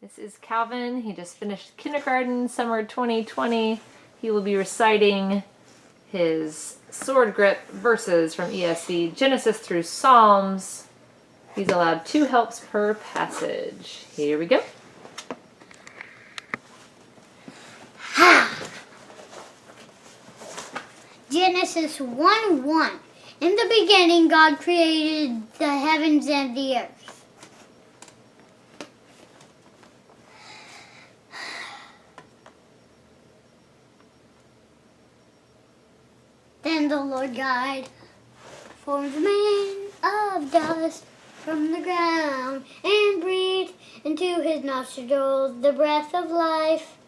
This is Calvin. He just finished kindergarten, summer 2020. He will be reciting his SwordGrip verses from ESV, Genesis through Psalms. He's allowed 2 helps per passage. Here we go. Genesis 1:1. In the beginning, God created the heavens and the earth. Then the Lord God formed man of dust from the ground and breathed into his nostrils the breath of life.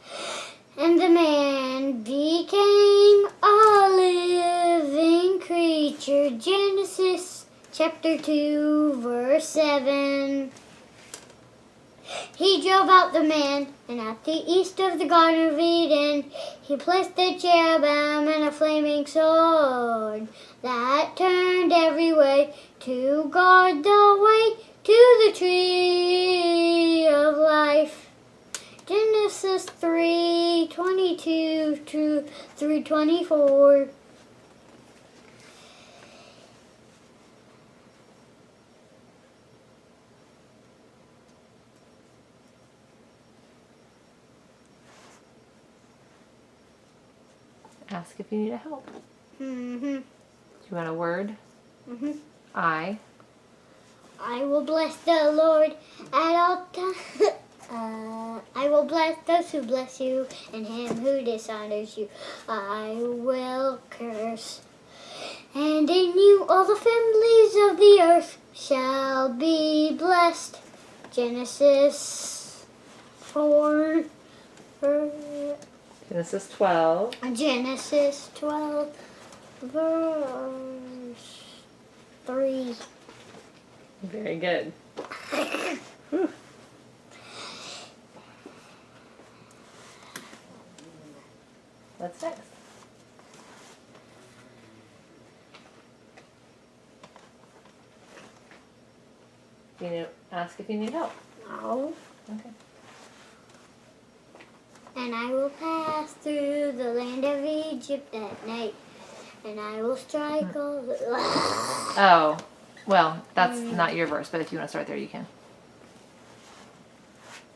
And the man became a living creature. Genesis chapter 2, verse 7. He drove out the man, and at the east of the Garden of Eden, he placed the cherubim and a flaming sword that turned every way to guard the way to the tree of life. Genesis 3:22 through 24. Ask if you need a help. Mm-hmm. Do you want a word? Mm-hmm. I will bless the Lord at all times. I will bless those who bless you, and him who dishonors you I will curse. And in you all the families of the earth shall be blessed. Genesis 4. Genesis 12. Genesis 12, verse 3. Very good. Whew. What's next? Ask if you need help. No. Okay. And I will pass through the land of Egypt at night, and I will strike all the... Oh, well, that's not your verse, but if you want to start there, you can.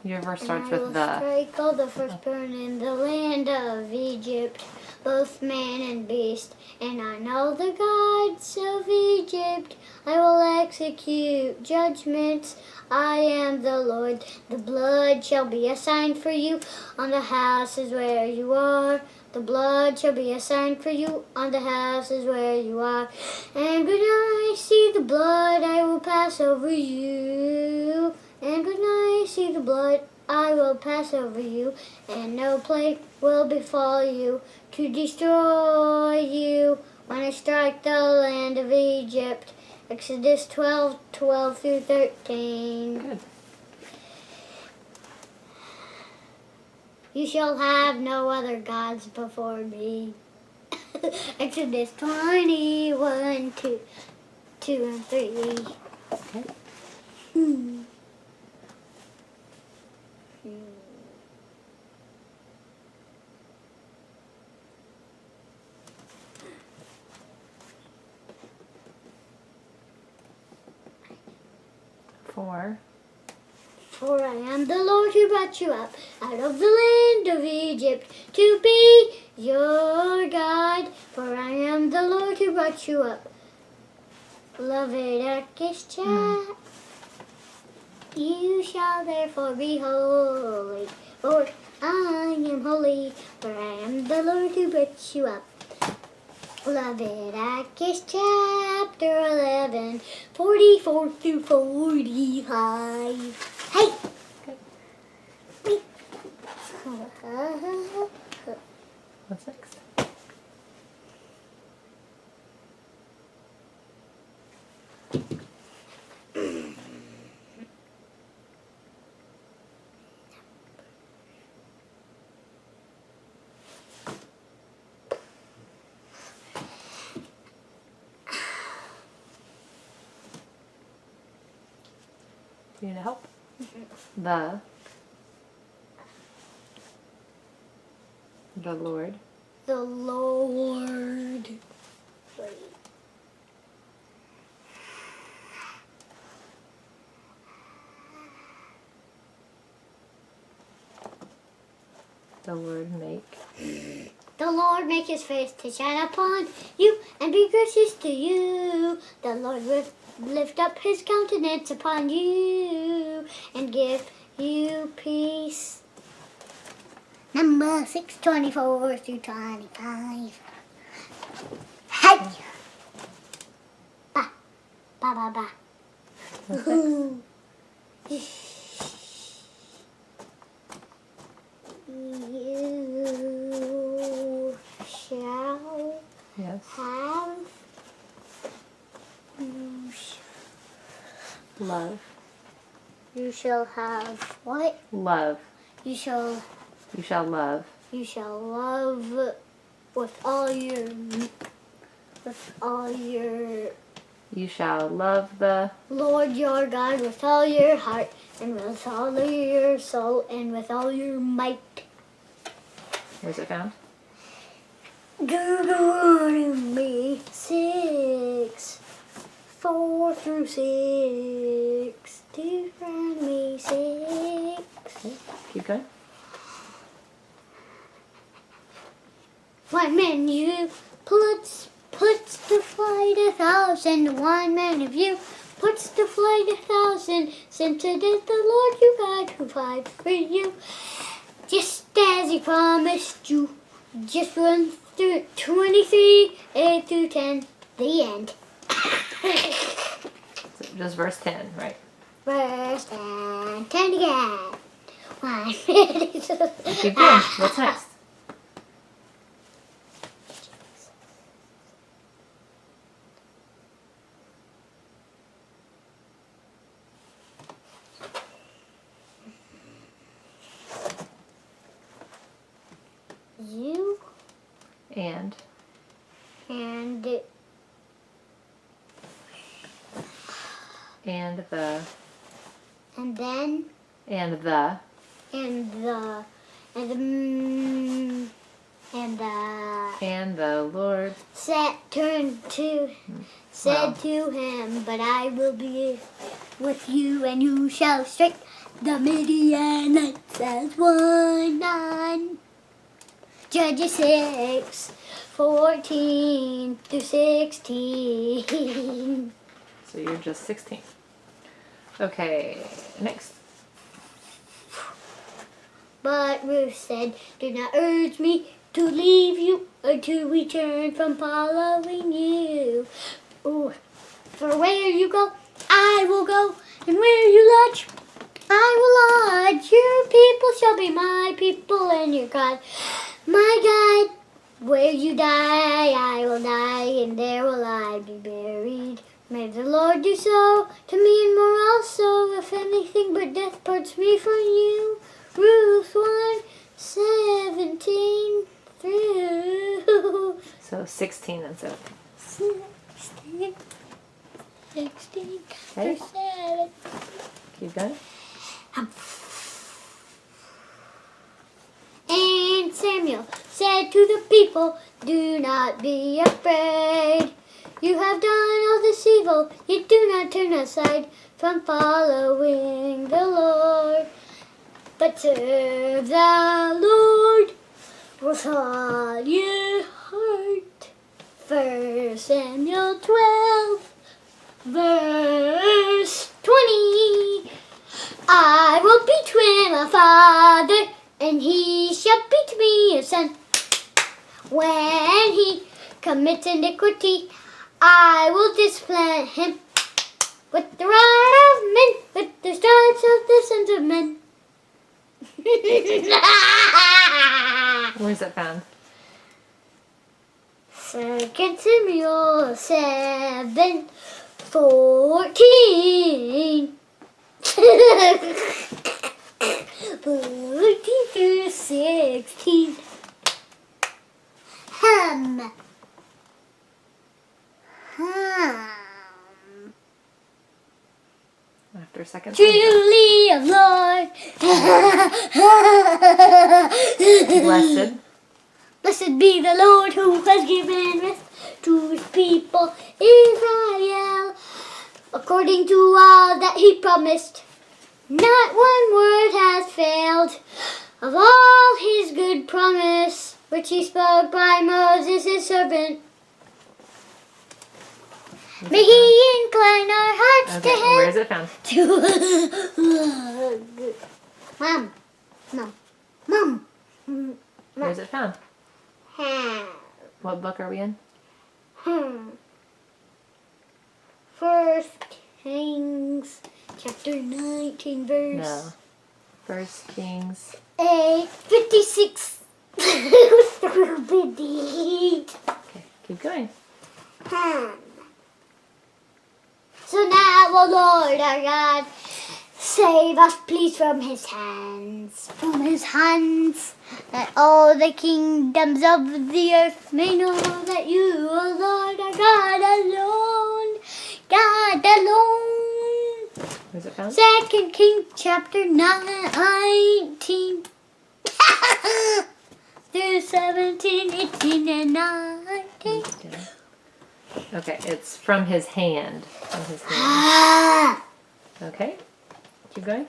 Your verse starts with the... And I will strike all the firstborn in the land of Egypt, both man and beast, and on all the gods of Egypt I will execute judgments. I am the Lord. The blood shall be a sign for you on the houses where you are. The blood shall be a sign for you on the houses where you are. And when I see the blood, I will pass over you. And when I see the blood, I will pass over you, and no plague will befall you to destroy you when I strike the land of Egypt. Exodus 12:12 through 13. Good. You shall have no other gods before me. Exodus 21:2 and 3. Okay. 4. For I am the Lord who brought you up out of the land of Egypt to be your God. For I am the Lord who brought you up. Leviticus chapter. You shall therefore be holy, for I am holy. For I am the Lord who brought you up. Leviticus chapter 11, 44 through 45. Hey! Good. What's next? Do you need help? The The Lord. The Lord. Wait. The Lord make. The Lord make his face to shine upon you and be gracious to you. The Lord lift up his countenance upon you and give you peace. Number 624 through 25. Hey! Ba, ba, ba, ba. What's next? You shall Yes. have Love. you shall have what? Love. You shall You shall love. love with all your You shall love the. Lord your God with all your heart and with all your soul and with all your might. Where's it found? Deuteronomy 6, 4 through 6. Deuteronomy 6. Okay. Keep going. One man you puts to flight 1,000. One man of you puts to flight 1,000. Since it is the Lord your God who fights for you, just as he promised you. Just run through 23, 8 through 10, the end. So just verse 10, right? Verse and 10 again. 1 minute. Keep going. What's next? You And. and And the. then And the. and the Lord. said to him, but I will be with you, and you shall strike the Midianites as one man. Judges 6, 14 through 16. So you're just 16. Okay, next. But Ruth said, do not urge me to leave you or to return from following you. Ooh. For where you go, I will go, and where you lodge, I will lodge. Your people shall be my people, and your God, my God. Where you die, I will die, and there will I be buried. May the Lord do so to me and more also, if anything but death parts me from you. Ruth 1:17 through So 16 and 17. 16 Okay. through 7. Keep going. And Samuel said to the people, do not be afraid. You have done all this evil, yet do not turn aside from following the Lord, but serve the Lord with all your heart. 1 Samuel 12, verse 20. I will beat him a father, and he shall beat me a son. When he commits iniquity, I will discipline him with the rod of men, with the stripes of the sons of men. Where's it found? 2 Samuel 7:14. 14 through 16. Hum. After second. Truly a Lord. Blessed. Blessed be the Lord who has given rest to his people Israel, according to all that he promised. Not one word has failed of all his good promise, which he spoke by Moses his servant. May he incline our hearts to him. Where is it found? Mom. No. Mom. Where is it found? Hmm. What book are we in? First Kings chapter 19 verse No. First Kings. 56. Okay, keep going. So now, O Lord our God, save us please from his hands, that all the kingdoms of the earth may know that you, O Lord our God alone. Where's it found? Second Kings chapter 19 through 17, 18, and 19. Okay, it's from his hand. From his hand. Okay, keep going.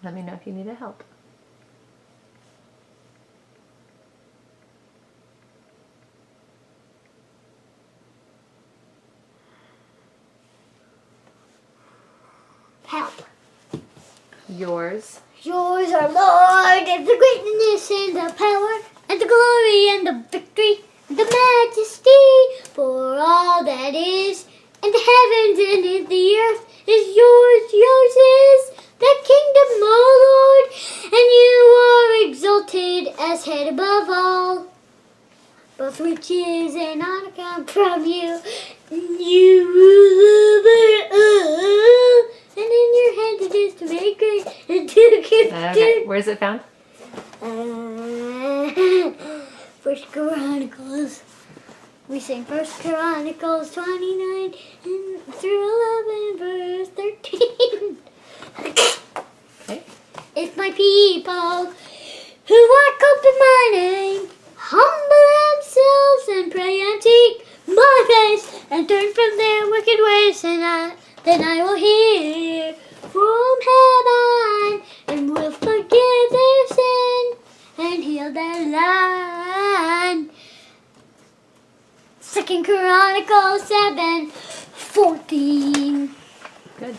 Let me know if you need help. Help. Yours. Yours, our Lord, is the greatness and the power and the glory and the victory and the majesty, for all that is in the heavens and in the earth is yours. Yours is the kingdom, O Lord, and you are exalted as head above all. Both riches and honor come from you. You rule over all, and in your hand it is to make great and to give. Okay, where's it found? First Chronicles. We sing First Chronicles 29 and through 11 verse 13. Okay. If my people who are called by my name humble themselves and pray and seek my face and turn from their wicked ways, then I will hear from heaven and will forgive their sin and heal their land. 2 Chronicles 7:14. Good.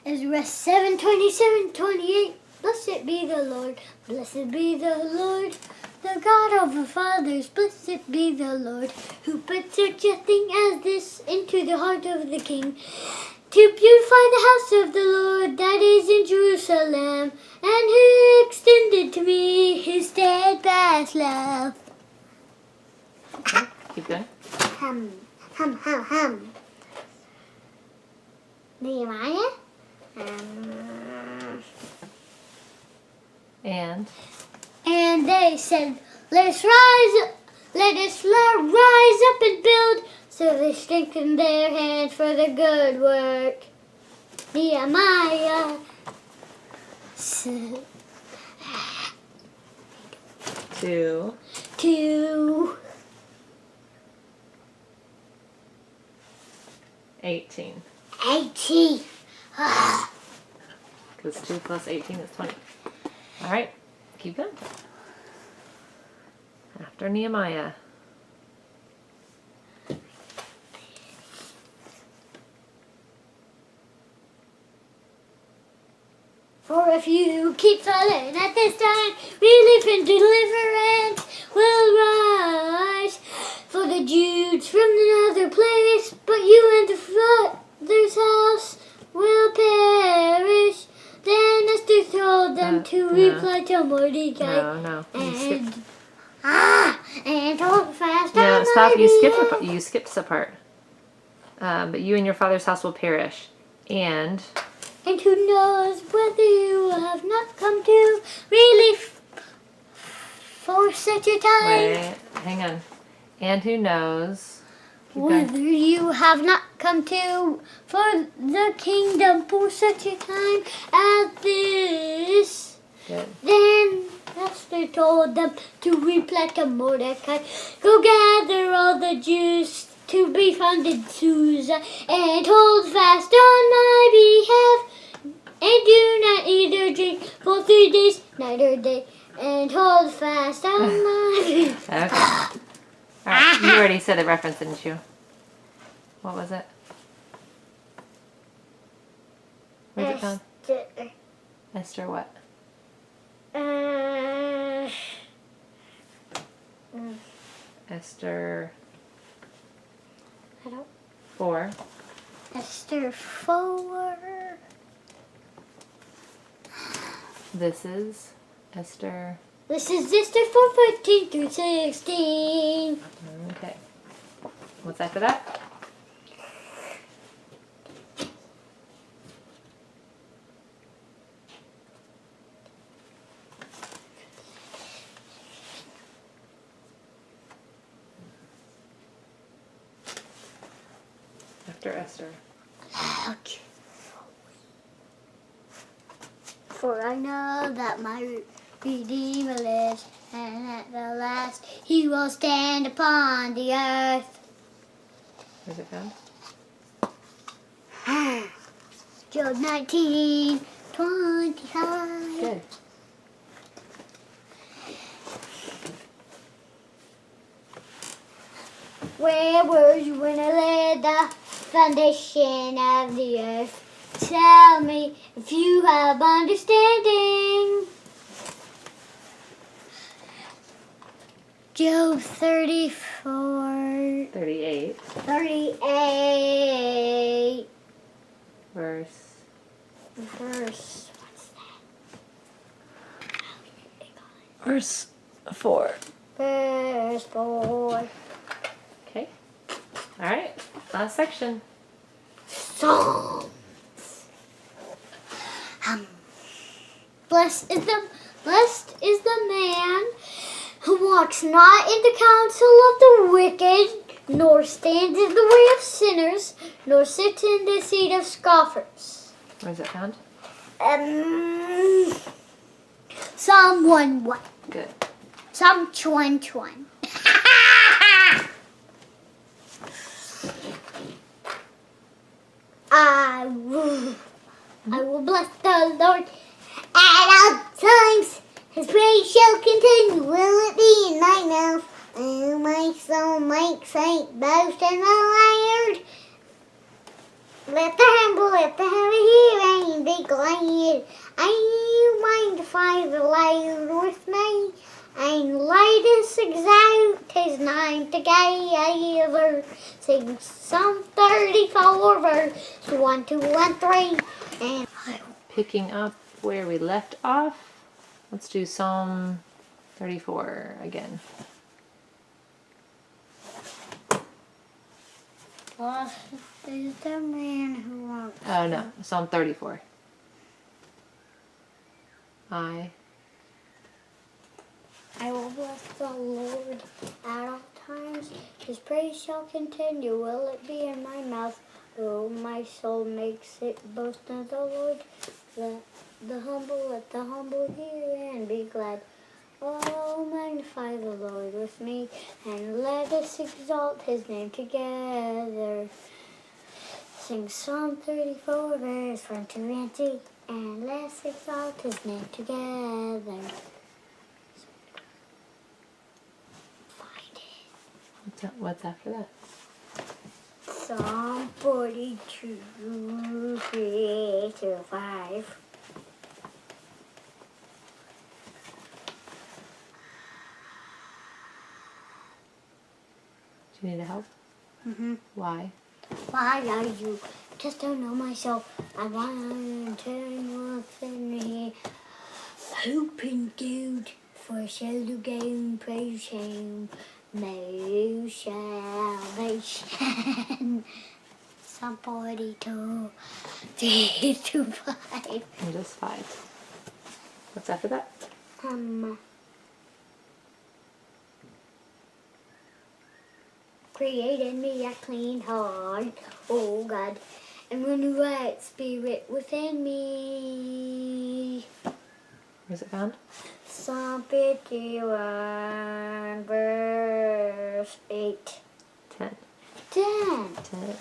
Ezra 7:27-28. Blessed be the Lord, blessed be the Lord, the God of the fathers. Blessed be the Lord, who put such a thing as this into the heart of the king, to beautify the house of the Lord that is in Jerusalem, and who extended to me his steadfast love. Okay, keep going. Nehemiah? And they said, let us rise up and build. So they strengthened their hands for the good work. Nehemiah. 2. 18. 18. Because 2 plus 18 is 20. All right, keep going. After Nehemiah. For if you keep silent at this time, relief and deliverance will rise for the Jews from another place, but you and the father's house will perish. Then Esther told them to reply to Mordecai. No. And hold fast. No, on stop. my You hand. skipped a part. But you and your father's house will perish. And who knows whether you have not come to really for such a time. Wait, hang on. And who knows? Keep Whether going. you have not come to for the kingdom for such a time as this. Good. Then Esther told them to reply to Mordecai, go gather all the Jews to be found in Susa, and hold fast on my behalf, and do not eat or drink for 3 days, night or day, and hold fast on my behalf. Okay. All right. You already said the reference, didn't you? What was it? Where's it found? Esther what? Esther I don't. 4. Esther 4. This is Esther. This is Esther 4:14 through 16. Okay. What's after that? After Esther. Okay. For I know that my Redeemer lives, and at the last he will stand upon the earth. Where's it found? Job 19:25. Good. Where were you when I laid the foundation of the earth? Tell me if you have understanding. Job 34. 38. 38. Verse. What's that? Verse 4. Verse 4. Okay. All right. Last section. Psalms. Blessed is the man who walks not in the counsel of the wicked, nor stands in the way of sinners, nor sits in the seat of scoffers. Where's it found? Psalm 1:1. Good. Psalm 1:1. I will bless the Lord at all times. His praise shall continue. Will it be in my mouth? Oh, my soul makes a boast in the Lord. Let the humble, let the hear and be glad. I magnify the Lord with me, and let us exalt his name together. Sing Psalm 34, verse 1, 2, and 3. And Picking up where we left off. Let's do Psalm 34 again. blessed is the man who walks. Oh no, Psalm 34. I will bless the Lord at all times. His praise shall continue. Will it be in my mouth? Oh, my soul makes it boast in the Lord. Let the humble hear and be glad. Oh, magnify the Lord with me, and let us exalt his name together. Sing Psalm 34, verse 1, 2, and 3, and let's exalt his name together. Find it. what's after that? Psalm 42, 3 to 5. Do you need help? Mm-hmm. Why? Why are you? Just don't know myself. I want to turn what's in me. Hope in good, for shall to gain praise him. No salvation. Psalm 42, 3 to 5. And just 5. What's after that? Create in me a clean heart, oh God, and renew a right spirit within me. Where's it found? Psalm 51, verse 8. 10. 10. 10.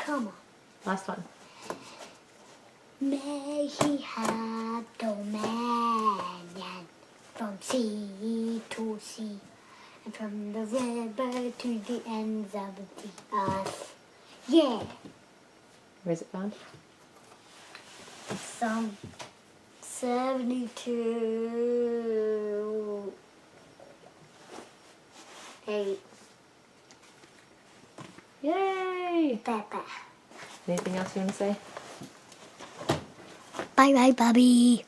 Come on. Last one. May he have dominion from sea to sea, and from the river to the ends of the earth. Yeah. Where's it found? Psalm 72, 8. Yay! Papa. Anything else you want to say? Bye bye, Bobby.